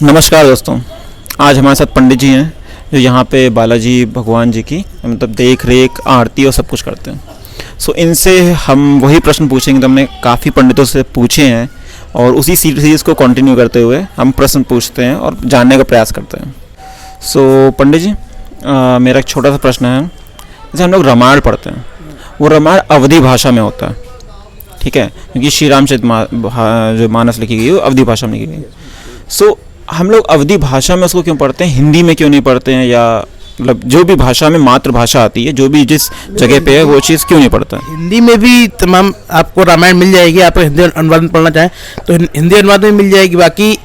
नमस्कार दोस्तों। आज हमारे साथ पंडित जी हैं जो यहाँ पे बालाजी भगवान जी की मतलब देख रेख आरती और सब कुछ करते हैं। सो इनसे हम वही प्रश्न पूछेंगे तो हमने काफ़ी पंडितों से पूछे हैं और उसी सीरीज़ को कंटिन्यू करते हुए हम प्रश्न पूछते हैं और जानने का प्रयास करते हैं। सो पंडित जी मेरा एक छोटा सा प्रश्न है। जैसे हम लोग रामायण पढ़ते हैं, वो रामायण अवधी भाषा में होता है, ठीक है, क्योंकि श्री रामचरित जो मानस लिखी गई है वो अवधी भाषा में लिखी गई है। सो हम लोग अवधी भाषा में उसको क्यों पढ़ते हैं, हिंदी में क्यों नहीं पढ़ते हैं, या मतलब जो भी भाषा में मातृभाषा आती है, जो भी जिस जगह पे है वो चीज़ क्यों नहीं पढ़ता है? हिंदी में भी तमाम आपको रामायण मिल जाएगी। आप हिंदी अनुवाद में पढ़ना चाहें तो हिंदी अनुवाद में मिल जाएगी। बाकी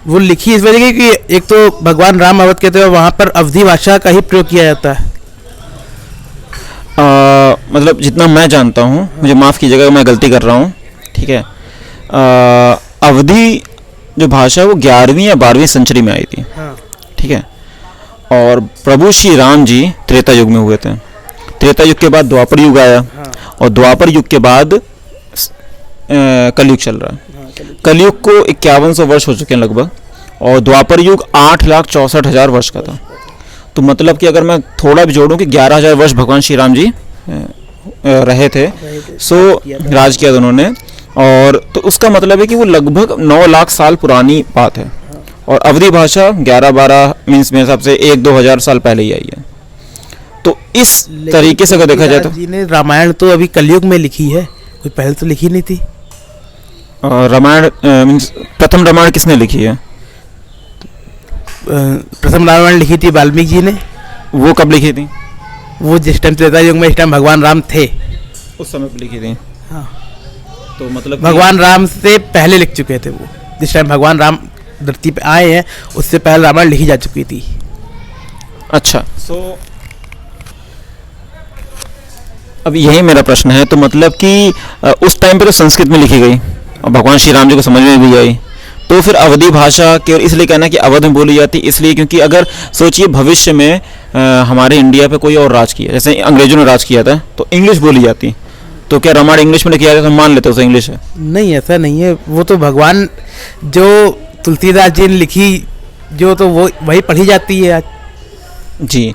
वो लिखी इस वजह की कि एक तो भगवान राम अवध कहते हैं, वहाँ पर अवधी भाषा का ही प्रयोग किया जाता है। मतलब जितना मैं जानता हूँ, मुझे माफ़ कीजिएगा मैं गलती कर रहा हूँ, ठीक है। अवधी जो भाषा है वो 11वीं या 12वीं सेंचुरी में आई थी, हाँ। ठीक है। और प्रभु श्री राम जी त्रेता युग में हुए थे। त्रेता युग के बाद द्वापर युग आया, हाँ। और द्वापर युग के बाद कलयुग चल रहा है। हाँ, कलयुग को 5100 वर्ष हो चुके हैं लगभग, और द्वापर युग 8,64,000 वर्ष का था। तो मतलब कि अगर मैं थोड़ा भी जोड़ूं कि 11,000 वर्ष भगवान श्री राम जी रहे थे, सो राज किया था उन्होंने। और तो उसका मतलब है कि वो लगभग 9 लाख साल पुरानी बात है। और अवधी भाषा 11-12 मीन्स मेरे हिसाब से 1-2 हज़ार साल पहले ही आई है। तो इस तरीके से अगर देखा जाए तो जी ने रामायण तो अभी कलयुग में लिखी है, कोई पहले तो लिखी नहीं थी। रामायण मीन्स प्रथम रामायण किसने लिखी है? प्रथम रामायण लिखी थी वाल्मीकि जी ने। वो कब लिखी थी? वो जिस टाइम त्रेता युग में, इस टाइम भगवान राम थे, उस समय पे लिखी थी। हाँ। तो मतलब भगवान राम से पहले लिख चुके थे वो। जिस टाइम भगवान राम धरती पे आए हैं उससे पहले रामायण लिखी जा चुकी थी। अच्छा, सो अब यही मेरा प्रश्न है। तो मतलब कि उस टाइम पे तो संस्कृत में लिखी गई और भगवान श्री राम जी को समझ में भी आई, तो फिर अवधी भाषा केवल इसलिए कहना कि अवध में बोली जाती इसलिए क्योंकि अगर सोचिए भविष्य में हमारे इंडिया पे कोई और राज किया, जैसे अंग्रेजों ने राज किया था, तो इंग्लिश बोली जाती, तो क्या रामायण इंग्लिश में लिखा जाता तो हम मान लेते उसे इंग्लिश है? नहीं, ऐसा नहीं है। वो तो भगवान जो तुलसीदास जी ने लिखी जो, तो वो वही पढ़ी जाती है आज। जी,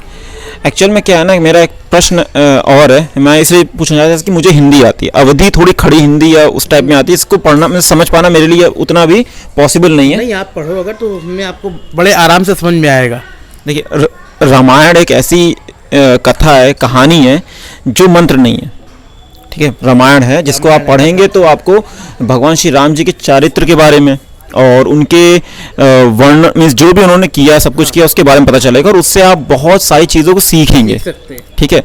एक्चुअल में क्या है ना, मेरा एक प्रश्न और है, मैं इसलिए पूछना चाहता था कि मुझे हिंदी आती है, अवधि थोड़ी खड़ी हिंदी या उस टाइप में आती है, इसको पढ़ना मैं समझ पाना मेरे लिए उतना भी पॉसिबल नहीं है। नहीं, आप पढ़ो अगर तो उसमें आपको बड़े आराम से समझ में आएगा। देखिए, रामायण एक ऐसी कथा है, कहानी है जो मंत्र नहीं है, ठीक है। रामायण है जिसको आप पढ़ेंगे तो आपको भगवान श्री राम जी के चारित्र के बारे में और उनके वर्ण मीन्स जो भी उन्होंने किया, सब कुछ किया, उसके बारे में पता चलेगा और उससे आप बहुत सारी चीज़ों को सीखेंगे, ठीक है।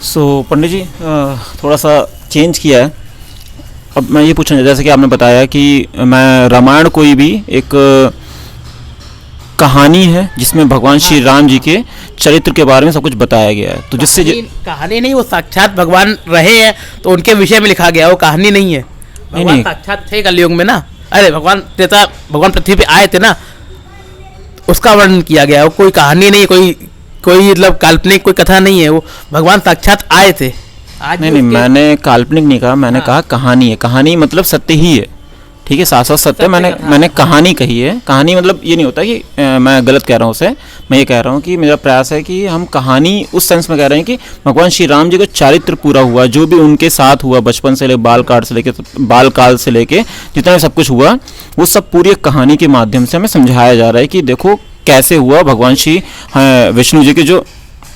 सो पंडित जी थोड़ा सा चेंज किया है। अब मैं ये पूछना, जैसे कि आपने बताया कि मैं रामायण कोई भी एक कहानी है जिसमें भगवान श्री राम जी के चरित्र के बारे में सब कुछ बताया गया है, तो जिससे कहानी नहीं, वो साक्षात भगवान रहे हैं तो उनके विषय में लिखा गया, वो कहानी नहीं है। भगवान साक्षात थे कलयुग में ना। अरे भगवान पृथ्वी पे आए थे ना, उसका वर्णन किया गया। वो कोई कहानी नहीं, कोई मतलब काल्पनिक कोई कथा नहीं है, वो भगवान साक्षात आए थे। आज नहीं, मैंने काल्पनिक नहीं कहा, मैंने कहा कहानी है। कहानी मतलब सत्य ही है, ठीक है, साथ सत्य। मैंने कहानी कही है। कहानी मतलब ये नहीं होता कि मैं गलत कह रहा हूँ उसे। मैं ये कह रहा हूँ कि मेरा प्रयास है कि हम कहानी उस सेंस में कह रहे हैं कि भगवान श्री राम जी का चारित्र पूरा हुआ, जो भी उनके साथ हुआ बचपन से लेकर बाल काल से लेके जितना भी सब कुछ हुआ, वो सब पूरी एक कहानी के माध्यम से हमें समझाया जा रहा है कि देखो कैसे हुआ। भगवान श्री विष्णु जी के जो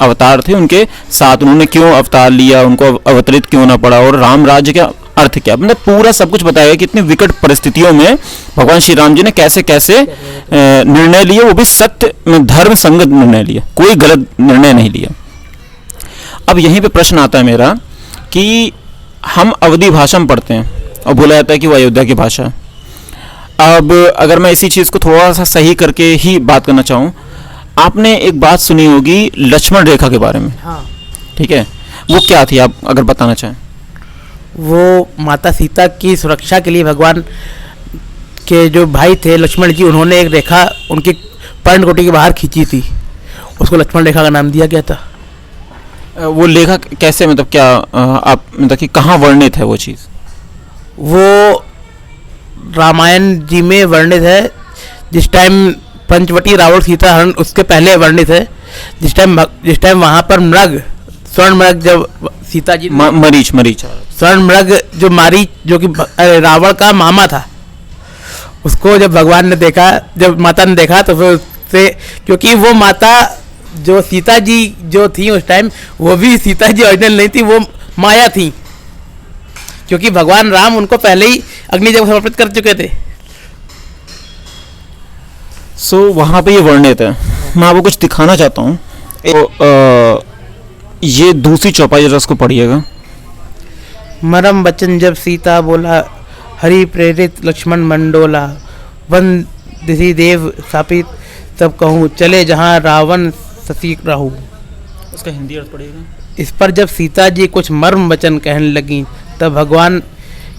अवतार थे उनके साथ उन्होंने क्यों अवतार लिया, उनको अवतरित क्यों ना पड़ा, और राम राज्य का अर्थ क्या, मतलब पूरा सब कुछ बताया कि इतनी विकट परिस्थितियों में भगवान श्री राम जी ने कैसे कैसे निर्णय लिए, वो भी सत्य धर्म संगत निर्णय लिए, कोई गलत निर्णय नहीं लिया। अब यहीं पे प्रश्न आता है मेरा कि हम अवधी भाषा में पढ़ते हैं और बोला जाता है कि वो अयोध्या की भाषा है। अब अगर मैं इसी चीज़ को थोड़ा सा सही करके ही बात करना चाहूँ, आपने एक बात सुनी होगी लक्ष्मण रेखा के बारे में, हाँ। ठीक है, वो क्या थी आप अगर बताना चाहें? वो माता सीता की सुरक्षा के लिए भगवान के जो भाई थे लक्ष्मण जी, उन्होंने एक रेखा उनकी पर्णकुटी के बाहर खींची थी, उसको लक्ष्मण रेखा का नाम दिया गया था। वो लेखा कैसे, मतलब क्या आप मतलब कि कहाँ वर्णित है वो चीज़? वो रामायण जी में वर्णित है जिस टाइम पंचवटी रावण सीता हरण उसके पहले वर्णित है, जिस टाइम वहाँ पर मृग, स्वर्ण मृग, जब सीता जी मरीच मरीच स्वर्ण मृग जो मारी, जो कि रावण का मामा था, उसको जब भगवान ने देखा, जब माता ने देखा तो फिर उससे, क्योंकि वो माता जो सीता जी जो थी उस टाइम, वो भी सीता जी ओरिजिनल नहीं थी, वो माया थी, क्योंकि भगवान राम उनको पहले ही अग्नि जब समर्पित कर चुके थे। सो वहाँ पे ये वर्णित है। मैं आपको कुछ दिखाना चाहता हूँ। ये दूसरी चौपाई जरा उसको पढ़िएगा। मरम बचन जब सीता बोला, हरि प्रेरित लक्ष्मण मंडोला, वन दिशि देव स्थापित, तब कहूँ चले जहाँ रावण सती रहू। उसका हिंदी अर्थ पढ़िएगा। इस पर जब सीता जी कुछ मर्म वचन कहने लगी, तब भगवान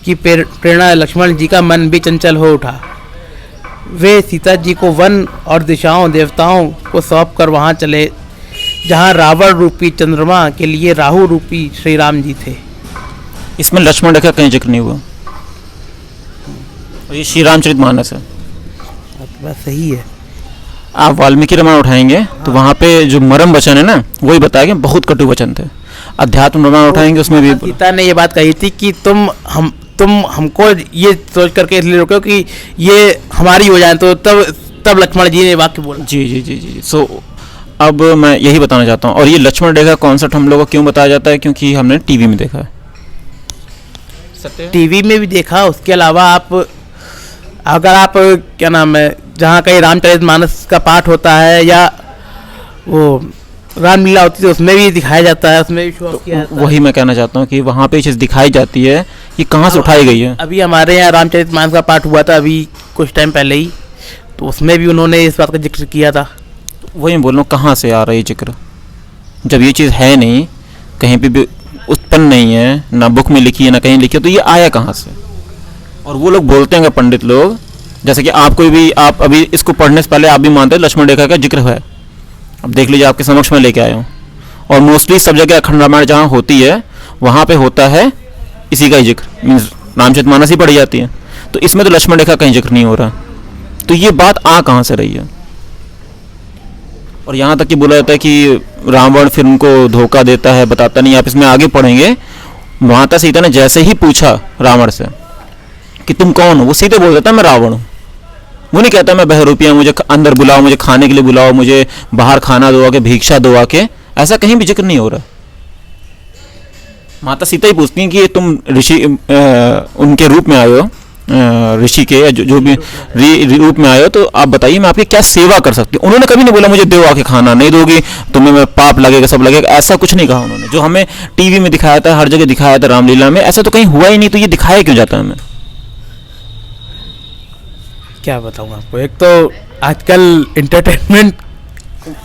की प्रेरणा लक्ष्मण जी का मन भी चंचल हो उठा। वे सीता जी को वन और दिशाओं देवताओं को सौंप कर वहाँ चले जहाँ रावण रूपी चंद्रमा के लिए राहु रूपी श्री राम जी थे। इसमें लक्ष्मण रेखा कहीं जिक्र नहीं हुआ, और ये श्री रामचरितमानस है। बात सही है। आप वाल्मीकि रामायण उठाएंगे तो वहाँ पे जो मरम वचन है ना, वही बताया गया, बहुत कटु वचन थे। अध्यात्म रामायण उठाएंगे उसमें भी सीता ने ये बात कही थी कि तुम हमको ये सोच करके इसलिए रोको कि ये हमारी हो जाए, तो तब लक्ष्मण जी ने वाक्य बोला। जी जी जी जी। सो अब मैं यही बताना चाहता हूँ। और ये लक्ष्मण रेखा कॉन्सेप्ट हम लोगों को क्यों बताया जाता है, क्योंकि हमने टीवी में देखा है। टीवी में भी देखा, उसके अलावा अगर आप क्या नाम है, जहाँ कहीं रामचरितमानस का पाठ होता है या वो रामलीला होती है, उसमें भी दिखाया जाता है, उसमें भी शो ऑफ किया जाता है। वही मैं कहना चाहता हूँ कि वहाँ पे चीज़ दिखाई जाती है, ये कहाँ से उठाई गई है। अभी हमारे यहाँ रामचरितमानस का पाठ हुआ था अभी कुछ टाइम पहले ही, तो उसमें भी उन्होंने इस बात का जिक्र किया था। वही बोल रहा हूँ, कहाँ से आ रहा है जिक्र, जब ये चीज़ है नहीं, कहीं पे भी उत्पन्न नहीं है, ना बुक में लिखी है ना कहीं लिखी है, तो ये आया कहाँ से। और वो लोग बोलते हैं पंडित लोग, जैसे कि आप कोई भी, आप अभी इसको पढ़ने से पहले आप भी मानते हैं लक्ष्मण रेखा का जिक्र है। अब देख लीजिए, आपके समक्ष में लेके आया हूँ। और मोस्टली सब जगह अखंड रामायण जहाँ होती है वहाँ पे होता है इसी का ही जिक्र, मीन्स रामचरितमानस ही पढ़ी जाती है। तो इसमें तो लक्ष्मण रेखा कहीं जिक्र नहीं हो रहा, तो ये बात आ कहाँ से रही है। और यहाँ तक कि बोला जाता है कि रावण फिर उनको धोखा देता है, बताता नहीं। आप इसमें आगे पढ़ेंगे, माता सीता ने जैसे ही पूछा रावण से कि तुम कौन हो, वो सीधे बोल देता मैं रावण हूँ। वो नहीं कहता मैं बहरूपिया, मुझे अंदर बुलाओ, मुझे खाने के लिए बुलाओ, मुझे बाहर खाना दो आके, भिक्षा दो आके, ऐसा कहीं भी जिक्र नहीं हो रहा। माता सीता ही पूछती हैं कि तुम ऋषि उनके रूप में आए हो, ऋषि के जो भी रूप में आए हो, तो आप बताइए मैं आपकी क्या सेवा कर सकती हूँ। उन्होंने कभी नहीं बोला मुझे दो आके खाना, नहीं दोगी तुम्हें मैं पाप लगेगा, सब लगेगा, ऐसा कुछ नहीं कहा उन्होंने। जो हमें टीवी में दिखाया था, हर जगह दिखाया था रामलीला में, ऐसा तो कहीं हुआ ही नहीं, तो ये दिखाया क्यों जाता है हमें। क्या बताऊँ आपको, एक तो आजकल इंटरटेनमेंट।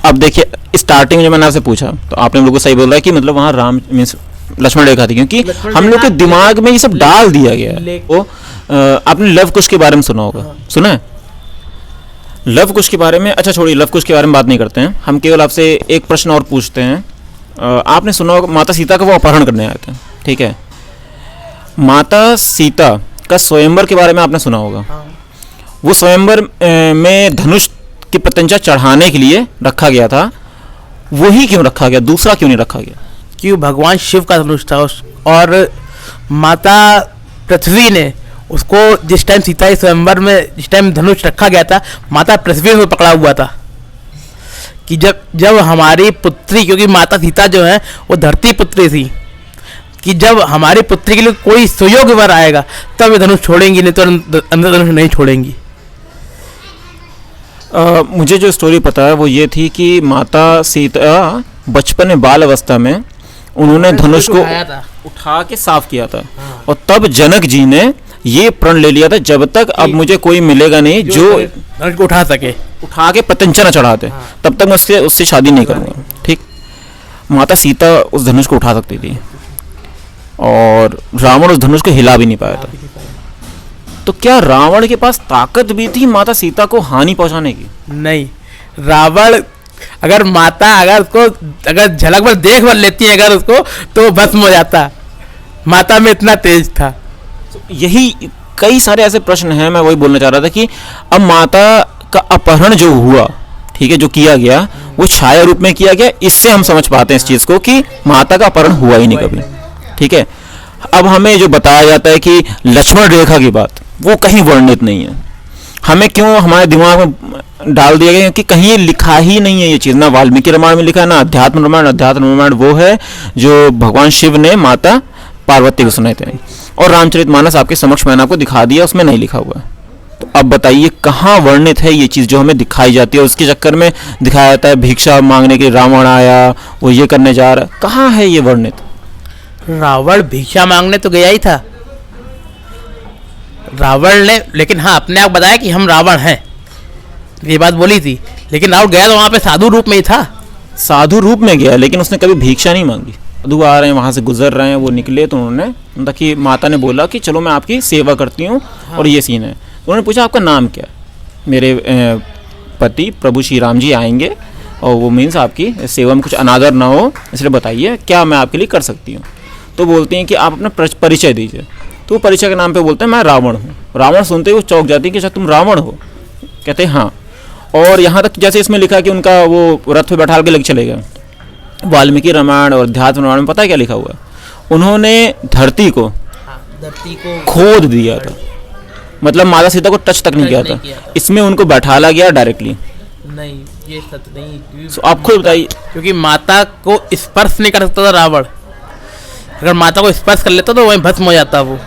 अब देखिए, स्टार्टिंग में जब मैंने आपसे पूछा तो आपने लोगों को सही बोला कि मतलब वहाँ राम मीन्स लक्ष्मण रेखा थी, क्योंकि हम लोग के दिमाग में ये सब डाल दिया गया है। वो आपने लव कुश के बारे में सुना होगा, सुना है लव कुश के बारे में। अच्छा छोड़िए, लव कुश के बारे में बात नहीं करते हैं हम, केवल आपसे एक प्रश्न और पूछते हैं। आपने सुना होगा माता सीता का वो अपहरण करने आए थे, ठीक है। माता सीता का स्वयंवर के बारे में आपने सुना होगा। वो स्वयंवर में धनुष की प्रत्यंचा चढ़ाने के लिए रखा गया था, वही क्यों रखा गया, दूसरा क्यों नहीं रखा गया। क्यों, भगवान शिव का धनुष था और माता पृथ्वी ने उसको, जिस टाइम सीता स्वयंवर में जिस टाइम धनुष रखा गया था, माता पृथ्वी में पकड़ा हुआ था कि जब हमारी पुत्री, क्योंकि माता सीता जो है वो धरती पुत्री थी, कि जब हमारी पुत्री के लिए कोई सुयोग्य वर आएगा तब ये धनुष छोड़ेंगी, नहीं तो अंदर धनुष नहीं छोड़ेंगी। मुझे जो स्टोरी पता है वो ये थी कि माता सीता बचपन में बाल अवस्था में उन्होंने धनुष को उठा के साफ किया था। और तब जनक जी ने ये प्रण ले लिया था, जब तक अब मुझे कोई मिलेगा नहीं जो धनुष को उठा सके, उठा के प्रत्यंचा न चढ़ाते, तब तक मैं उससे शादी नहीं करूँगा। ठीक, माता सीता उस धनुष को उठा सकती थी और रावण उस धनुष को हिला भी नहीं पाया था। तो क्या रावण के पास ताकत भी थी माता सीता को हानि पहुंचाने की? नहीं, रावण अगर अगर झलक भर देख भर लेती है अगर उसको, तो भस्म हो जाता। माता में इतना तेज था। यही कई सारे ऐसे प्रश्न हैं, मैं वही बोलना चाह रहा था कि अब माता का अपहरण जो हुआ, ठीक है, जो किया गया वो छाया रूप में किया गया। इससे हम समझ पाते हैं इस चीज को कि माता का अपहरण हुआ ही नहीं कभी, ठीक है। अब हमें जो बताया जाता है कि लक्ष्मण रेखा की बात, वो कहीं वर्णित नहीं है। हमें क्यों हमारे दिमाग में डाल दिया गया कि कहीं लिखा ही नहीं है ये चीज़, ना वाल्मीकि रामायण में लिखा है, ना अध्यात्म रामायण। अध्यात्म रामायण वो है जो भगवान शिव ने माता पार्वती को सुनाए थे, और रामचरितमानस आपके समक्ष मैंने आपको दिखा दिया, उसमें नहीं लिखा हुआ है। तो अब बताइए कहाँ वर्णित है ये चीज़ जो हमें दिखाई जाती है। उसके चक्कर में दिखाया जाता है भिक्षा मांगने के रावण आया, वो ये करने जा रहा है, कहाँ है ये वर्णित? रावण भिक्षा मांगने तो गया ही था रावण ने, लेकिन हाँ अपने आप बताया कि हम रावण हैं, ये बात बोली थी। लेकिन रावण गया तो वहाँ पे साधु रूप में ही था। साधु रूप में गया, लेकिन उसने कभी भिक्षा नहीं मांगी। साधु आ रहे हैं, वहाँ से गुजर रहे हैं, वो निकले तो उन्होंने, मतलब कि माता ने बोला कि चलो मैं आपकी सेवा करती हूँ, और ये सीन है। उन्होंने पूछा आपका नाम क्या है? मेरे पति प्रभु श्री राम जी आएंगे और वो मीन्स आपकी सेवा में कुछ अनादर ना हो, इसलिए बताइए क्या मैं आपके लिए कर सकती हूँ। तो बोलती हैं कि आप अपना परिचय दीजिए। तो वो परिचय के नाम पे बोलते हैं मैं रावण हूँ। रावण सुनते ही वो चौंक जाती है कि अच्छा तुम रावण हो? कहते हैं हाँ। और यहाँ तक जैसे इसमें लिखा कि उनका वो रथ पे बैठा के लेके चले गए। वाल्मीकि रामायण और अध्यात्म रामायण में पता है क्या लिखा हुआ है? उन्होंने धरती को खोद दिया था, मतलब माता सीता को टच तक नहीं किया था। इसमें उनको बैठाला गया डायरेक्टली। नहीं, ये सत्य नहीं। तो आप खुद बताइए। क्योंकि माता को स्पर्श नहीं कर सकता था रावण। अगर माता को स्पर्श कर लेता तो वहीं भस्म हो जाता वो।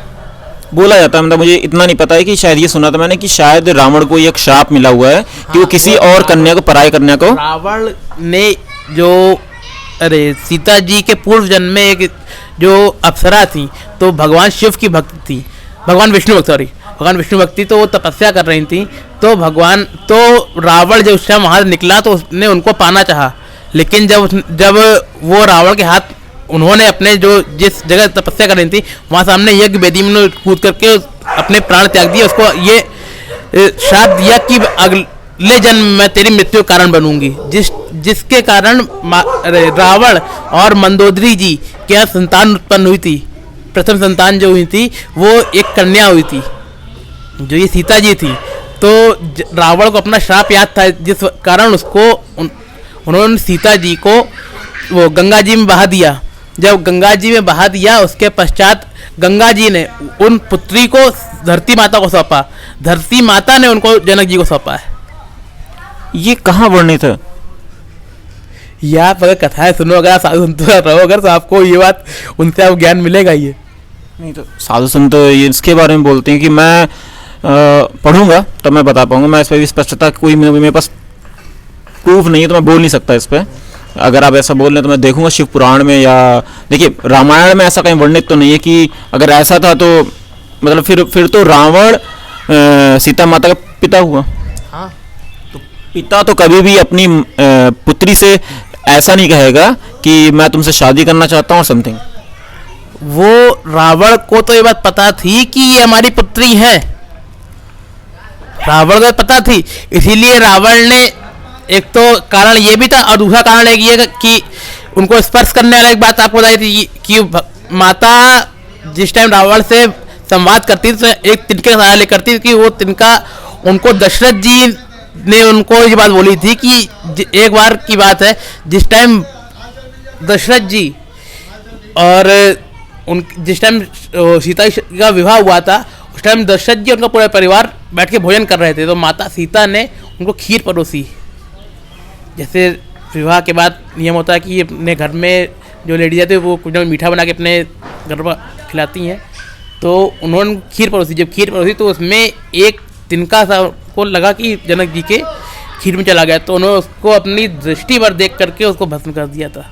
बोला जाता है, मतलब मुझे इतना नहीं पता है कि शायद ये सुना था मैंने कि शायद रावण को एक श्राप मिला हुआ है कि वो किसी और कन्या को, पराई कन्या को, रावण ने जो सीता जी के पूर्व जन्म में एक जो अप्सरा थी तो भगवान शिव की भक्त थी, भगवान विष्णु भक्ति, तो वो तपस्या कर रही थी। तो रावण जब उस टाइम वहाँ निकला तो उसने उनको पाना चाहा, लेकिन जब वो रावण के हाथ, उन्होंने अपने जिस जगह तपस्या कर रही थी वहाँ सामने यज्ञ वेदी में कूद करके अपने प्राण त्याग दिए। उसको ये श्राप दिया कि अगले जन्म में तेरी मृत्यु का कारण बनूंगी, जिसके कारण रावण और मंदोदरी जी के यहाँ संतान उत्पन्न हुई थी। प्रथम संतान जो हुई थी वो एक कन्या हुई थी, जो ये सीता जी थी। तो रावण को अपना श्राप याद था, जिस कारण उन्होंने सीता जी को वो गंगा जी में बहा दिया। जब गंगा जी में बहा दिया उसके पश्चात गंगा जी ने उन पुत्री को धरती माता को सौंपा, धरती माता ने उनको जनक जी को सौंपा है। ये कहाँ वर्णित है? या अगर कथाएं सुनो, अगर आप साधु संत रहो अगर, तो आपको ये बात उनसे आपको ज्ञान मिलेगा। ये नहीं तो साधु संत इसके बारे में बोलते हैं कि मैं पढ़ूंगा तब मैं बता पाऊंगा। मैं इस पर स्पष्टता कोई मेरे पास प्रूफ नहीं है तो मैं बोल नहीं सकता इस पर। अगर आप ऐसा बोल रहे हैं तो मैं देखूंगा शिव पुराण में, या देखिए रामायण में ऐसा कहीं वर्णित तो नहीं है कि अगर ऐसा था तो मतलब फिर तो रावण सीता माता का पिता हुआ। हाँ, तो पिता तो कभी भी अपनी पुत्री से ऐसा नहीं कहेगा कि मैं तुमसे शादी करना चाहता हूँ समथिंग। वो रावण को तो ये बात पता थी कि ये हमारी पुत्री है, रावण को पता थी, इसीलिए रावण ने, एक तो कारण ये भी था और दूसरा कारण एक ये कि उनको स्पर्श करने वाला एक बात आपको बताई थी कि माता जिस टाइम रावण से संवाद करती थी तो एक तिनके का सहारा लेकर करती थी कि वो तिनका उनको दशरथ जी ने उनको ये बात बोली थी कि एक बार की बात है जिस टाइम दशरथ जी और जिस टाइम सीता का विवाह हुआ था उस टाइम दशरथ जी उनका पूरा परिवार बैठ के भोजन कर रहे थे। तो माता सीता ने उनको खीर परोसी। जैसे विवाह के बाद नियम होता है कि अपने घर में जो लेडीज आती है वो कुछ मीठा बना के अपने घर पर खिलाती हैं, तो उन्होंने खीर परोसी। जब खीर परोसी तो उसमें एक तिनका सा को लगा कि जनक जी के खीर में चला गया, तो उन्होंने उसको अपनी दृष्टि पर देख करके उसको भस्म कर दिया था।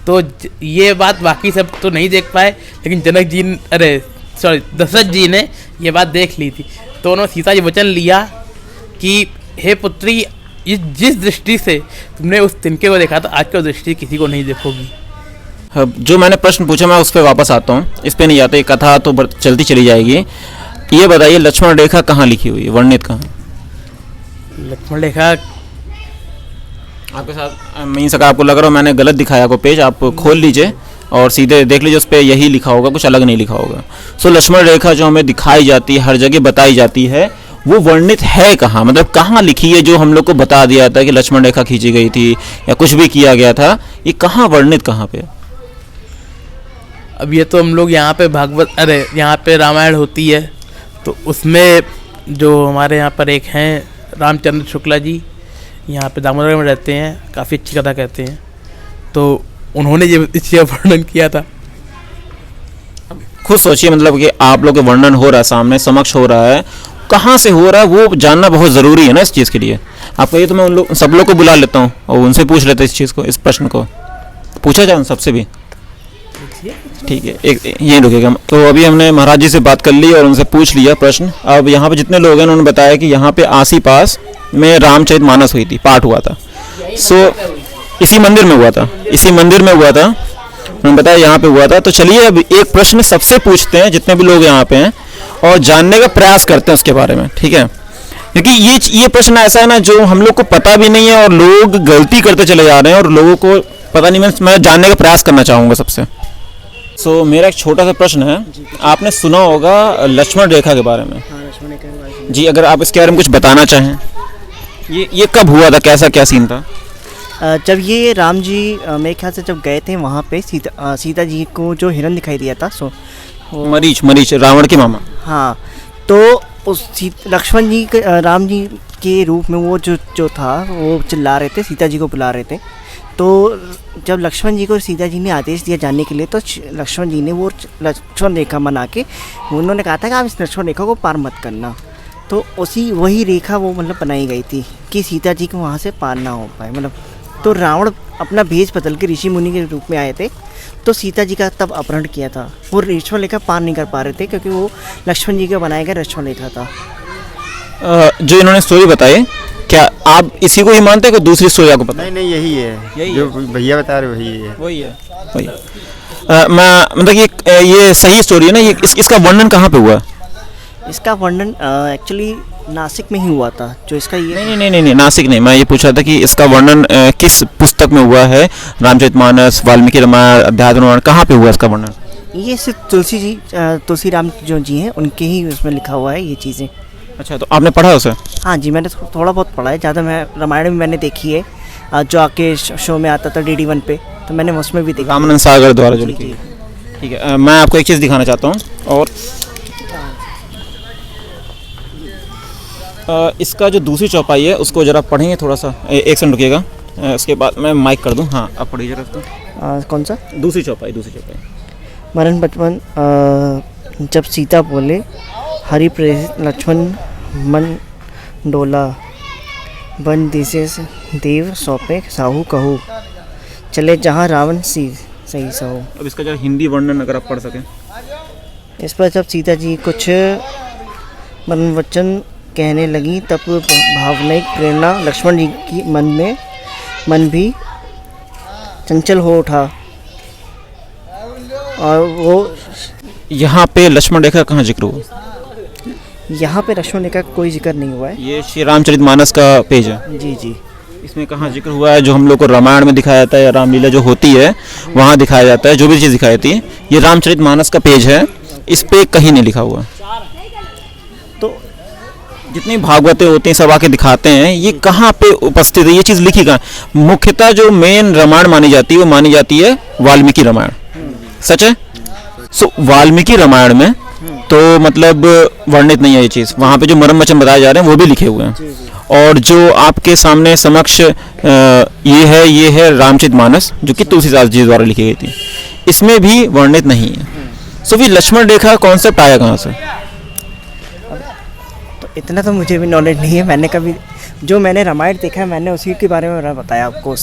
तो ये बात बाकी सब तो नहीं देख पाए, लेकिन जनक जी दशरथ जी ने ये बात देख ली थी। तो उन्होंने सीता जी वचन लिया कि हे पुत्री, जिस दृष्टि से तुमने उस तिनके को देखा था आज की दृष्टि किसी को नहीं देखोगी। जो मैंने प्रश्न पूछा मैं उस पर वापस आता हूँ, इस पे नहीं आता, कथा तो चलती चली जाएगी। ये बताइए लक्ष्मण रेखा कहाँ लिखी हुई है, वर्णित कहाँ? लक्ष्मण रेखा आपके साथ मीन्स अगर आपको लग रहा हो मैंने गलत दिखाया आपको पेज, आप खोल लीजिए और सीधे देख लीजिए, उस पर यही लिखा होगा, कुछ अलग नहीं लिखा होगा। सो लक्ष्मण रेखा जो हमें दिखाई जाती है, हर जगह बताई जाती है, वो वर्णित है कहाँ, मतलब कहाँ लिखी है जो हम लोग को बता दिया था कि लक्ष्मण रेखा खींची गई थी या कुछ भी किया गया था, ये कहाँ वर्णित कहाँ पे? अब ये तो हम लोग यहाँ पे यहाँ पे रामायण होती है, तो उसमें जो हमारे यहाँ पर एक हैं रामचंद्र शुक्ला जी, यहाँ पे दामोदर में रहते हैं, काफ़ी अच्छी कथा कहते हैं, तो उन्होंने ये इसका वर्णन किया था। खुद सोचिए, मतलब कि आप लोग के वर्णन हो रहा है, सामने समक्ष हो रहा है, कहाँ से हो रहा है वो जानना बहुत ज़रूरी है ना इस चीज़ के लिए। आप कहिए तो मैं उन लोग सब लोग को बुला लेता हूँ और उनसे पूछ लेते हैं इस चीज़ को, इस प्रश्न को पूछा जाए उन सबसे भी। ठीक है, एक ये रुकेगा। तो अभी हमने महाराज जी से बात कर ली और उनसे पूछ लिया प्रश्न। अब यहाँ पे जितने लोग हैं उन्होंने बताया कि यहाँ पे आसी पास में रामचरितमानस हुई थी, पाठ हुआ था। सो इसी मंदिर में हुआ था, इसी मंदिर में हुआ था, उन्होंने बताया यहाँ पे हुआ था। तो चलिए अब एक प्रश्न सबसे पूछते हैं जितने भी लोग यहाँ पे हैं और जानने का प्रयास करते हैं उसके बारे में, ठीक है? क्योंकि ये प्रश्न ऐसा है ना जो हम लोग को पता भी नहीं है और लोग गलती करते चले जा रहे हैं और लोगों को पता नहीं। मैं जानने का प्रयास करना चाहूँगा सबसे। सो मेरा एक छोटा सा प्रश्न है, आपने सुना होगा लक्ष्मण रेखा के बारे में? हाँ, लक्ष्मण रेखा के बारे में। जी, अगर आप इसके बारे में कुछ बताना चाहें, ये कब हुआ था, कैसा क्या सीन था? जब ये राम जी मेरे ख्याल से जब गए थे वहाँ पे सीता जी को जो हिरन दिखाई दिया था, मरीच रावण के मामा। हाँ, तो उस लक्ष्मण जी राम जी के रूप में वो जो था वो चिल्ला रहे थे, सीता जी को बुला रहे थे। तो जब लक्ष्मण जी को सीता जी ने आदेश दिया जाने के लिए, तो लक्ष्मण जी ने वो लक्ष्मण रेखा बना के उन्होंने कहा था कि आप इस लक्ष्मण रेखा को पार मत करना। तो वही रेखा वो मतलब बनाई गई थी कि सीता जी को वहाँ से पार ना हो पाए, मतलब। तो रावण अपना भेष बदल के ऋषि मुनि के रूप में आए थे, तो सीता जी का तब अपहरण किया था। वो लक्ष्मण रेखा पार नहीं कर पा रहे थे क्योंकि वो लक्ष्मण जी का बनाया गया लक्ष्मण रेखा था। जो इन्होंने स्टोरी बताई, क्या आप इसी को ही मानते हैं कि दूसरी स्टोरी आपको पता है? नहीं, यही है जो भैया बता रहे वही है। वही। मैं मतलब ये सही स्टोरी है ना? ये इसका वर्णन कहाँ पे हुआ? इसका वर्णन एक्चुअली नासिक में ही हुआ था। जो इसका ये नहीं, नासिक नहीं। मैं ये पूछ रहा था कि इसका वर्णन किस पुस्तक में हुआ है? रामचरितमानस, वाल्मीकि रामायण, अध्यात्म रामायण, कहाँ पे हुआ इसका वर्णन? ये सिर्फ तुलसी राम जो जी हैं उनके ही उसमें लिखा हुआ है ये चीज़ें। अच्छा, तो आपने पढ़ा उसे? हाँ जी, मैंने थोड़ा बहुत पढ़ा है, ज़्यादा मैं रामायण में मैंने देखी है, जो आके शो में आता था DD1 पे, तो मैंने उसमें भी देखा। रामानंद सागर द्वारा जो लिखी। ठीक है, मैं आपको एक चीज़ दिखाना चाहता हूँ और इसका जो दूसरी चौपाई है उसको ज़रा पढ़ेंगे थोड़ा सा। एक सेकंड रुकिएगा, उसके बाद मैं माइक कर दूँ। हाँ, आप पढ़िए जरा। कौन सा? दूसरी चौपाई। मरण बचपन जब सीता बोले हरि प्रेरित लक्ष्मण मन डोला, वन दिशे देव सौंपे साहू कहू, चले जहाँ रावण सही सहू। अब इसका जो हिंदी वर्णन अगर आप पढ़ सकें। इस पर जब सीता जी कुछ मन वचन कहने लगी, तब भावनात्मक प्रेरणा लक्ष्मण जी की मन भी चंचल हो उठा और वो। यहाँ पे लक्ष्मण रेखा कहाँ जिक्र हुआ? यहाँ पे लक्ष्मण रेखा का कोई जिक्र नहीं हुआ है। ये श्री रामचरितमानस का पेज है। जी। इसमें कहाँ जिक्र हुआ है? जो हम लोग को रामायण में दिखाया जाता है या रामलीला जो होती है वहाँ दिखाया जाता है, जो भी चीज़ दिखाई जाती है। ये रामचरितमानस का पेज है, इस पे कहीं नहीं लिखा हुआ। तो जितनी भागवतें होती हैं सब आके दिखाते हैं, ये कहाँ पे उपस्थित है? ये चीज़ लिखी कहाँ? मुख्यतः जो मेन रामायण मानी जाती है वो मानी जाती है वाल्मीकि रामायण। सच है? सो वाल्मीकि रामायण में तो मतलब वर्णित नहीं है ये चीज़। वहाँ पे जो मरम वचन बताए जा रहे हैं वो भी लिखे हुए हैं। और जो आपके सामने समक्ष ये है रामचरितमानस, जो कि तुलसीदास जी द्वारा लिखी गई थी, इसमें भी वर्णित नहीं है। सो फिर लक्ष्मण रेखा कॉन्सेप्ट आया कहाँ से? तो इतना तो मुझे भी नॉलेज नहीं है। मैंने कभी जो मैंने रामायण देखा है मैंने उसी के बारे में बताया आपको।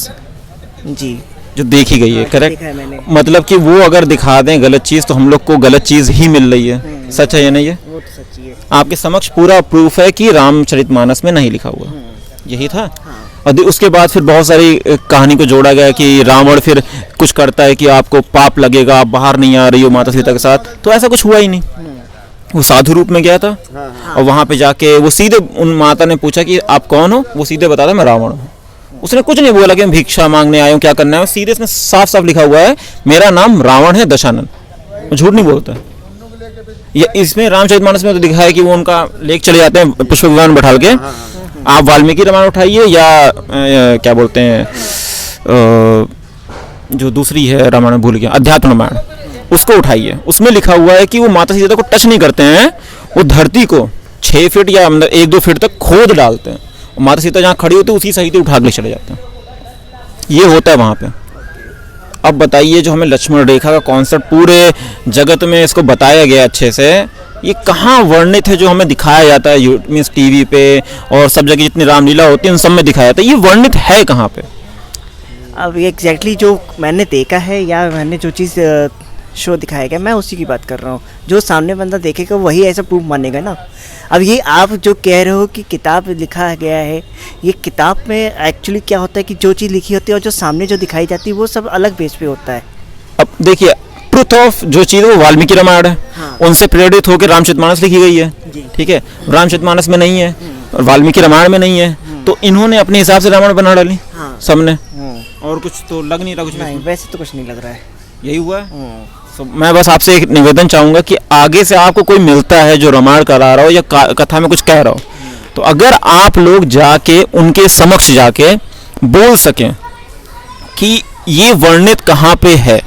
जी, जो देखी गई है, करेक्ट? देखा है मैंने। मतलब कि वो अगर दिखा दें गलत चीज़ तो हम लोग को गलत चीज़ ही मिल रही है। सच है या नहीं? वो तो सच्ची है। आपके समक्ष पूरा प्रूफ है कि रामचरितमानस में नहीं लिखा हुआ, यही था। और उसके बाद फिर बहुत सारी कहानी को जोड़ा गया कि रावण फिर कुछ करता है कि आपको पाप लगेगा, आप बाहर नहीं आ रही हो माता सीता के साथ। तो ऐसा कुछ हुआ ही नहीं। वो साधु रूप में गया था और वहाँ पे जाके वो सीधे उन माता ने पूछा कि आप कौन हो? वो सीधे बताता मैं रावण हूँ। उसने कुछ नहीं बोला कि मैं भिक्षा मांगने आया हूँ, क्या करना है। सीधे इसमें साफ साफ लिखा हुआ है मेरा नाम रावण है दशानन। झूठ नहीं बोलता है। ये इसमें रामचरितमानस में तो दिखा है कि वो उनका लेक चले जाते हैं पुष्पक विमान बैठा के। आप वाल्मीकि रामायण उठाइए या क्या बोलते हैं जो दूसरी है रामायण भूल गया, अध्यात्म रामायण, उसको उठाइए। उसमें लिखा हुआ है कि वो माता सीता को टच नहीं करते हैं, वो धरती को 6 फीट या अंदर 1-2 फीट तक खोद डालते हैं और माता सीता जहाँ खड़ी होती है उसी सही से उठा के चले जाते हैं। ये होता है वहाँ पे। अब बताइए जो हमें लक्ष्मण रेखा का कॉन्सेप्ट पूरे जगत में इसको बताया गया अच्छे से, ये कहाँ वर्णित है जो हमें दिखाया जाता है मीन्स टीवी पे और सब जगह जितनी रामलीला होती है उन सब में दिखाया जाता है, ये वर्णित है कहाँ पे? अब एग्जैक्टली जो मैंने देखा है या मैंने जो चीज़ शो दिखाया गया मैं उसी की बात कर रहा हूँ। जो सामने बंदा देखेगा वही ऐसा प्रूफ मानेगा ना। अब ये आप जो कह रहे हो कि किताब लिखा गया है, ये किताब में एक्चुअली क्या होता है कि जो चीज़ लिखी होती है और जो सामने जो दिखाई जाती है वो सब अलग बेस पे होता है। अब देखिए ट्रुथ ऑफ जो चीज़ है वो वाल्मीकि रामायण है, हाँ। उनसे प्रेरित होकर रामचरितमानस लिखी गई है, ठीक है। रामचरितमानस में नहीं है और वाल्मीकि रामायण में नहीं है, तो इन्होंने अपने हिसाब से रामायण बना डाली सबने, और कुछ तो लग नहीं रहा कुछ नहीं, वैसे तो कुछ नहीं लग रहा है। यही हुआ है। तो मैं बस आपसे एक निवेदन चाहूँगा कि आगे से आपको कोई मिलता है जो रामायण करा रहा हो या कथा में कुछ कह रहा हो, तो अगर आप लोग जाके उनके समक्ष जाके बोल सकें कि ये वर्णित कहाँ पे है,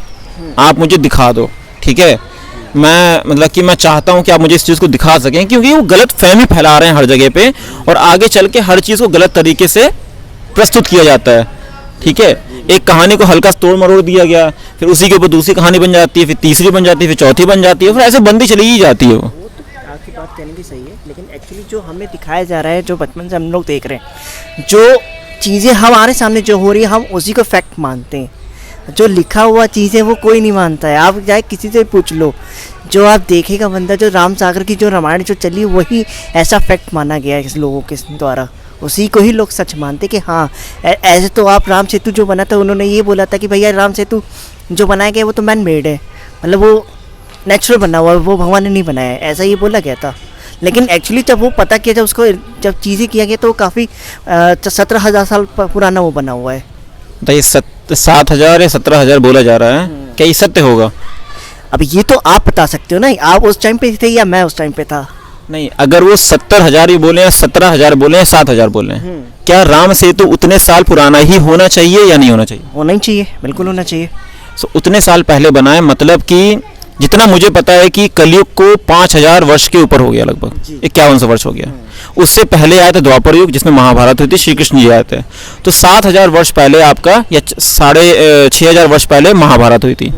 आप मुझे दिखा दो, ठीक है। मैं मतलब कि मैं चाहता हूँ कि आप मुझे इस चीज़ को दिखा सकें, क्योंकि वो गलत फहमी फैला रहे हैं हर जगह पे और आगे चल के हर चीज़ को गलत तरीके से प्रस्तुत किया जाता है, ठीक है। एक कहानी को हल्का तोड़ मरोड़ दिया गया, फिर उसी के ऊपर दूसरी कहानी बन जाती है, फिर तीसरी बन जाती है, फिर चौथी बन जाती है, फिर ऐसे बनती चली ही जाती है वो। आपकी बात कहने की सही है, लेकिन एक्चुअली जो हमें दिखाया जा रहा है, जो बचपन से हम लोग देख रहे हैं, जो चीज़ें हमारे सामने जो हो रही है हम उसी को फैक्ट मानते हैं। जो लिखा हुआ चीज़ है वो कोई नहीं मानता है। आप चाहे किसी से पूछ लो, जो आप देखेगा बंदा, जो राम सागर की जो रामायण जो चली वही ऐसा फैक्ट माना गया है इस लोगों के द्वारा, उसी को ही लोग सच मानते कि हाँ ऐसे। तो आप राम सेतु जो बना था उन्होंने ये बोला था कि भैया राम सेतु जो बनाया गया वो तो मैन मेड है, मतलब वो नेचुरल बना हुआ है, वो भगवान ने नहीं बनाया है, ऐसा ये बोला गया था। लेकिन एक्चुअली जब वो पता किया, जब उसको जब चीज़ें किया गया तो काफ़ी 17,000 साल पुराना वो बना हुआ है। तो ये 7,000 या 17,000 बोला जा रहा है, क्या ये सत्य होगा? अब ये तो आप बता सकते हो ना, आप उस टाइम पे थे या मैं उस टाइम पे था। नहीं, अगर वो 70,000 ही बोले, 17,000 बोले, 7,000 बोले, क्या राम सेतु उतने साल पुराना ही होना चाहिए या नहीं होना चाहिए? होना ही चाहिए, बिल्कुल होना चाहिए। उतने साल पहले बनाए, मतलब कि जितना मुझे पता है कि कलयुग को 5,000 वर्ष के ऊपर हो गया, लगभग 5100 वर्ष हो गया। उससे पहले आया था द्वापर युग जिसमें महाभारत हुई थी, श्री कृष्ण जी आए थे, तो 7,000 वर्ष पहले आपका या 6,500 वर्ष पहले महाभारत हुई थी।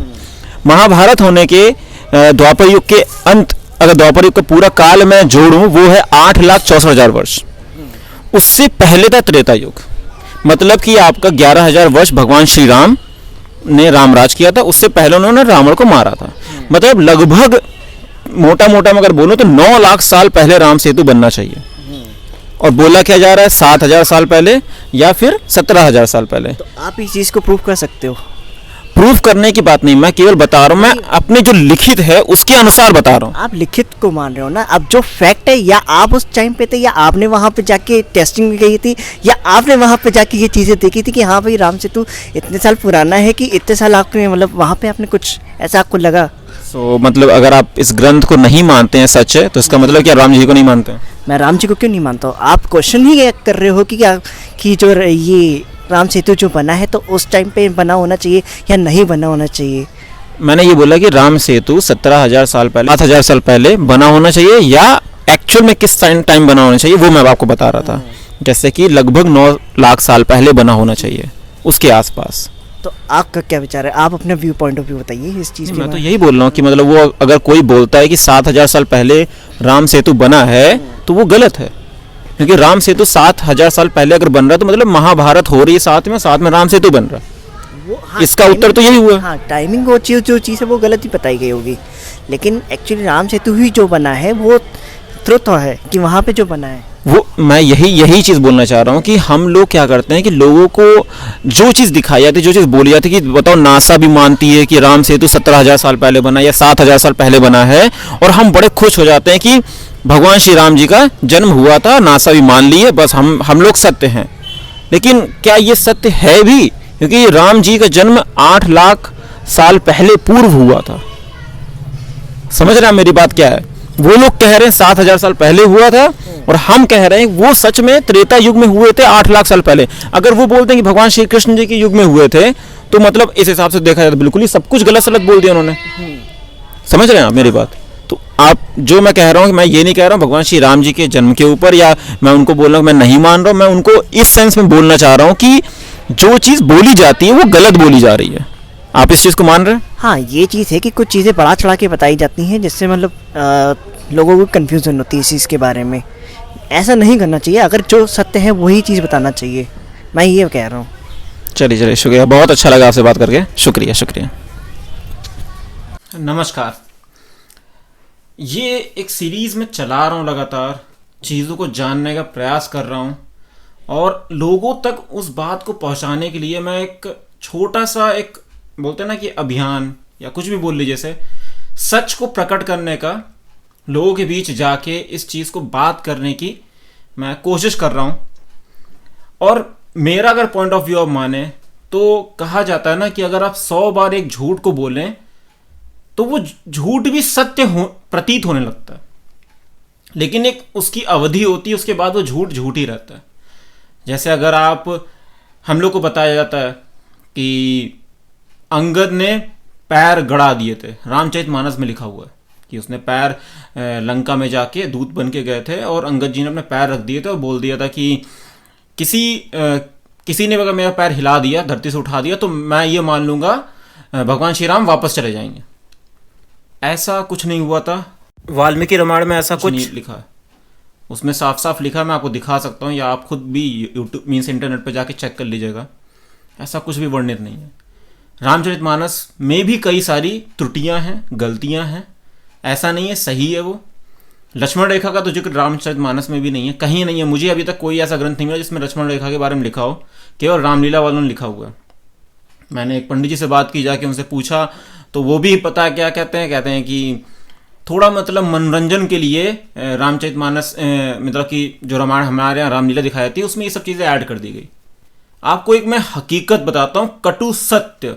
महाभारत होने के द्वापर युग के अंत, अगर द्वापर युग का पूरा काल मैं जोड़ूं वो है 8,64,000 वर्ष। उससे पहले था त्रेता युग, मतलब कि आपका 11,000 वर्ष भगवान श्री राम ने रामराज किया था, उससे पहले उन्होंने रावण को मारा था। मतलब लगभग मोटा मोटा अगर बोलो तो 9 लाख साल पहले राम सेतु बनना चाहिए, और बोला क्या जा रहा है 7,000 साल पहले या फिर 17,000 साल पहले। तो आप इस चीज़ को प्रूव कर सकते हो? प्रूफ करने की बात नहीं, मैं केवल बता रहा हूँ, मैं अपने जो लिखित है उसके अनुसार बता रहा हूँ। आप लिखित को मान रहे हो ना। अब जो फैक्ट है, या आप उस टाइम पे थे या आपने वहाँ पे जाके टेस्टिंग में गई थी, या आपने वहाँ पे जाके ये चीज़ें देखी थी कि हाँ भाई राम सेतु इतने साल पुराना है, कि इतने साल आपने मतलब वहाँ पे आपने कुछ ऐसा आपको लगा। मतलब अगर आप इस ग्रंथ को नहीं मानते हैं सच है, तो इसका मतलब क्या राम जी को नहीं मानते हैं? मैं राम जी को क्यों नहीं मानता हूँ? आप क्वेश्चन ही कर रहे हो कि क्या कि जो ये राम सेतु जो बना है तो उस टाइम पे बना होना चाहिए या नहीं बना होना चाहिए। मैंने ये बोला कि राम सेतु 17,000 साल पहले, 7,000 साल पहले बना होना चाहिए, या एक्चुअल में किस टाइम बना होना चाहिए वो मैं आपको बता रहा था। जैसे कि लगभग 9 लाख साल पहले बना होना चाहिए, उसके आसपास। तो आपका क्या विचार है? आप अपने व्यू पॉइंट ऑफ व्यू बताइए इस चीज़ के। मैं तो यही बोल रहा हूँ कि मतलब वो अगर कोई बोलता है कि 7,000 साल पहले राम सेतु बना है तो वो गलत है, क्योंकि राम सेतु 7,000 साल पहले अगर बन रहा है तो मतलब महाभारत हो रही है साथ में राम सेतु बन रहा है। हाँ, इसका उत्तर तो यही हुआ। हाँ, टाइमिंग वो जो चीज़ है वो गलत ही बताई गई होगी, लेकिन एक्चुअली राम सेतु ही जो बना है वो ट्रुथ है कि वहाँ पे जो बना है वो। मैं यही चीज़ बोलना चाह रहा हूँ कि हम लोग क्या करते हैं कि लोगों को जो चीज़ दिखाई जाती है, जो चीज़ बोली जाती है कि बताओ नासा भी मानती है कि राम सेतु 17,000 साल पहले बना या 7,000 साल पहले बना है, और हम बड़े खुश हो जाते हैं कि भगवान श्री राम जी का जन्म हुआ था, नासा भी मान ली है, बस हम लोग सत्य हैं। लेकिन क्या ये सत्य है भी? क्योंकि राम जी का जन्म 8 लाख साल पहले पूर्व हुआ था। समझ रहे हैं मेरी बात क्या है? वो लोग कह रहे हैं 7,000 साल पहले हुआ था, और हम कह रहे हैं वो सच में त्रेता युग में हुए थे 8 लाख साल पहले। अगर वो बोलते हैं कि भगवान श्री कृष्ण जी के युग में हुए थे, तो मतलब इस हिसाब से देखा जाए तो बिल्कुल ही सब कुछ गलत सलत बोल दिया उन्होंने। समझ रहे हैं आप मेरी बात? तो आप जो मैं कह रहा हूँ कि मैं ये नहीं कह रहा हूँ भगवान श्री राम जी के जन्म के ऊपर, या मैं उनको बोल रहा हूँ मैं नहीं मान रहा हूँ, मैं उनको इस सेंस में बोलना चाह रहा हूँ कि जो चीज़ बोली जाती है वो गलत बोली जा रही है। आप इस चीज़ को मान रहे हैं? हाँ, ये चीज़ है कि कुछ चीज़ें बढ़ा चढ़ा के बताई जाती हैं, जिससे मतलब लोगों को कन्फ्यूज़न होती है इस चीज़ के बारे में। ऐसा नहीं करना चाहिए, अगर जो सत्य है वही चीज़ बताना चाहिए, मैं ये कह रहा हूँ। चलिए चलिए, शुक्रिया, बहुत अच्छा लगा आपसे बात करके, शुक्रिया शुक्रिया। नमस्कार। ये एक सीरीज़ में चला रहा हूँ, लगातार चीज़ों को जानने का प्रयास कर रहा हूँ, और लोगों तक उस बात को पहुँचाने के लिए मैं एक छोटा सा, एक बोलते हैं ना कि अभियान या कुछ भी बोल लीजिए, जैसे सच को प्रकट करने का, लोगों के बीच जाके इस चीज़ को बात करने की मैं कोशिश कर रहा हूँ। और मेरा अगर पॉइंट ऑफ व्यू आप माने तो कहा जाता है ना कि अगर आप 100 बार एक झूठ को बोलें तो वो झूठ भी सत्य प्रतीत होने लगता है, लेकिन एक उसकी अवधि होती है, उसके बाद वो झूठ झूठ ही रहता है। जैसे अगर आप, हम लोग को बताया जाता है कि अंगद ने पैर गड़ा दिए थे, रामचरितमानस में लिखा हुआ है कि उसने पैर लंका में जाके दूत बन के गए थे, और अंगद जी ने अपने पैर रख दिए थे और बोल दिया था कि किसी ने अगर मेरा पैर हिला दिया, धरती से उठा दिया, तो मैं ये मान लूंगा भगवान श्री राम वापस चले जाएंगे। ऐसा कुछ नहीं हुआ था। वाल्मीकि रामायण में ऐसा कुछ नहीं लिखा है, उसमें साफ साफ लिखा है, मैं आपको दिखा सकता हूँ, या आप खुद भी यूट्यूब मीन्स इंटरनेट पर जाके चेक कर लीजिएगा, ऐसा कुछ भी वर्णित नहीं है। रामचरितमानस में भी कई सारी त्रुटियां हैं, गलतियां हैं, ऐसा नहीं है सही है वो। लक्ष्मण रेखा का तो जिक्र रामचरितमानस में भी नहीं है, कहीं नहीं है। मुझे अभी तक कोई ऐसा ग्रंथ नहीं मिला जिसमें लक्ष्मण रेखा के बारे में लिखा हो, केवल रामलीला वालों ने लिखा हुआ है। मैंने एक पंडित जी से बात की, जाके उनसे पूछा, तो वो भी पता है क्या कहते हैं कि थोड़ा मतलब मनोरंजन के लिए रामचरितमानस मतलब कि जो रामायण हमारे यहाँ रामलीला दिखाई जाती है उसमें ये सब चीज़ें ऐड कर दी गई। आपको एक मैं हकीकत बताता हूँ, कटु सत्य।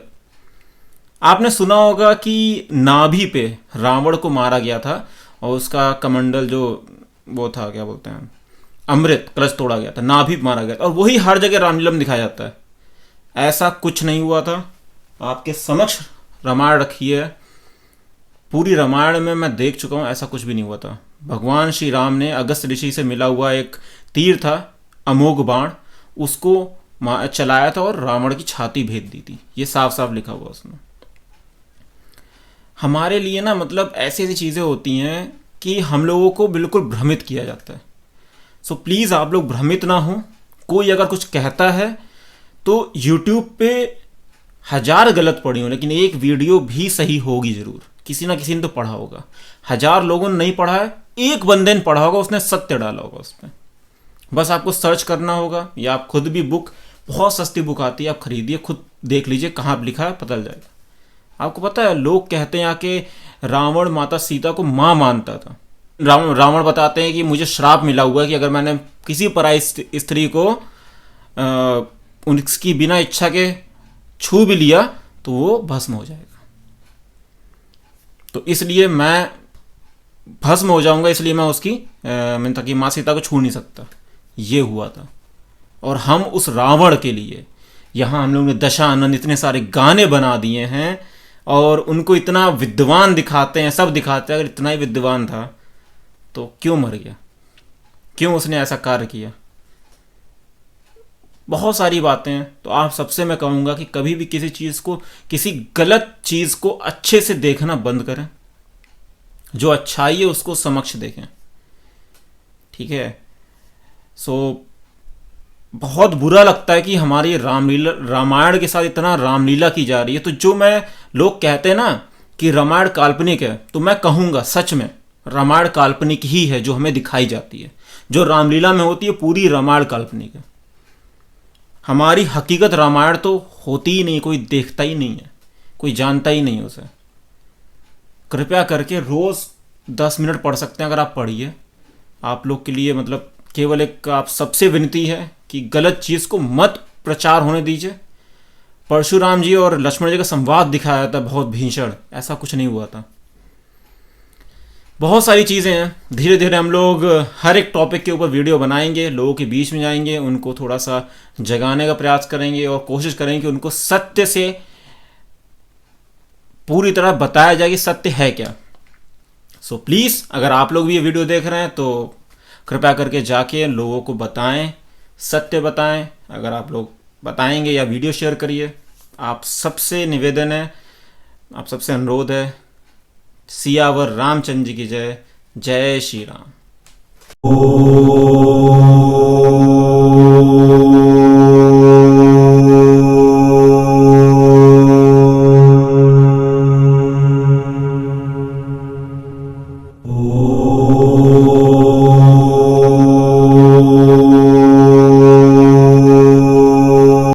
आपने सुना होगा कि नाभि पे रावण को मारा गया था, और उसका कमंडल जो वो था, क्या बोलते हैं, अमृत कलश तोड़ा गया था, नाभि मारा गया था, और वही हर जगह रामलीला में दिखाया जाता है। ऐसा कुछ नहीं हुआ था। आपके समक्ष रामायण रखी है, पूरी रामायण में मैं देख चुका हूँ, ऐसा कुछ भी नहीं हुआ था। भगवान श्री राम ने अगस्त ऋषि से मिला हुआ एक तीर था, अमोघ बाण, उसको चलाया था और रावण की छाती भेद दी थी। ये साफ साफ लिखा हुआ उसमें। हमारे लिए ना मतलब ऐसी ऐसी चीज़ें होती हैं कि हम लोगों को बिल्कुल भ्रमित किया जाता है। सो प्लीज़ आप लोग भ्रमित ना हो। कोई अगर कुछ कहता है तो यूट्यूब पे 1000 गलत पढ़ी हो, लेकिन एक वीडियो भी सही होगी ज़रूर। किसी ना किसी ने तो पढ़ा होगा। 1000 लोगों ने नहीं पढ़ा है, एक बंदे ने पढ़ा होगा, उसने सत्य डाला होगा उस पर। बस आपको सर्च करना होगा, या आप खुद भी बुक, बहुत सस्ती बुक आती है, आप खरीदिए, खुद देख लीजिए कहाँ पर लिखा है, पता चल जाएगा। आपको पता है लोग कहते हैं कि रावण माता सीता को माँ मानता था। रावण बताते हैं कि मुझे श्राप मिला हुआ है कि अगर मैंने किसी पराई स्त्री को उनकी बिना इच्छा के छू भी लिया तो वो भस्म हो जाएगा। तो इसलिए मैं भस्म हो जाऊंगा, इसलिए मैं उसकी मैं ताकि माँ सीता को छू नहीं सकता। ये हुआ था। और हम उस रावण के लिए यहाँ हम लोगों ने दशानंद इतने सारे गाने बना दिए हैं और उनको इतना विद्वान दिखाते हैं, सब दिखाते हैं। अगर इतना ही विद्वान था तो क्यों मर गया, क्यों उसने ऐसा कार्य किया? बहुत सारी बातें हैं। तो आप सबसे मैं कहूँगा कि कभी भी किसी चीज़ को, किसी गलत चीज़ को अच्छे से देखना बंद करें। जो अच्छाई है उसको समक्ष देखें, ठीक है? सो बहुत बुरा लगता है कि हमारी रामलीला, रामायण के साथ इतना रामलीला की जा रही है। तो जो मैं, लोग कहते हैं ना कि रामायण काल्पनिक है, तो मैं कहूँगा सच में रामायण काल्पनिक ही है जो हमें दिखाई जाती है। जो रामलीला में होती है पूरी रामायण काल्पनिक है। हमारी हकीकत रामायण तो होती ही नहीं, कोई देखता ही नहीं है, कोई जानता ही नहीं उसे। कृपया करके रोज़ 10 मिनट पढ़ सकते हैं अगर आप पढ़िए। आप लोग के लिए मतलब केवल एक आप सबसे विनती है कि गलत चीज़ को मत प्रचार होने दीजिए। परशुराम जी और लक्ष्मण जी का संवाद दिखाया था बहुत भीषण, ऐसा कुछ नहीं हुआ था। बहुत सारी चीज़ें हैं। धीरे धीरे हम लोग हर एक टॉपिक के ऊपर वीडियो बनाएंगे, लोगों के बीच में जाएंगे, उनको थोड़ा सा जगाने का प्रयास करेंगे और कोशिश करेंगे कि उनको सत्य से पूरी तरह बताया जाए कि सत्य है क्या। सो प्लीज़ अगर आप लोग भी ये वीडियो देख रहे हैं तो कृपया करके जाके लोगों को बताएं, सत्य बताएं। अगर आप लोग बताएंगे या वीडियो शेयर करिए। आप सबसे निवेदन है, आप सबसे अनुरोध है, सियावर रामचंद्र जी की जय। जय श्री राम।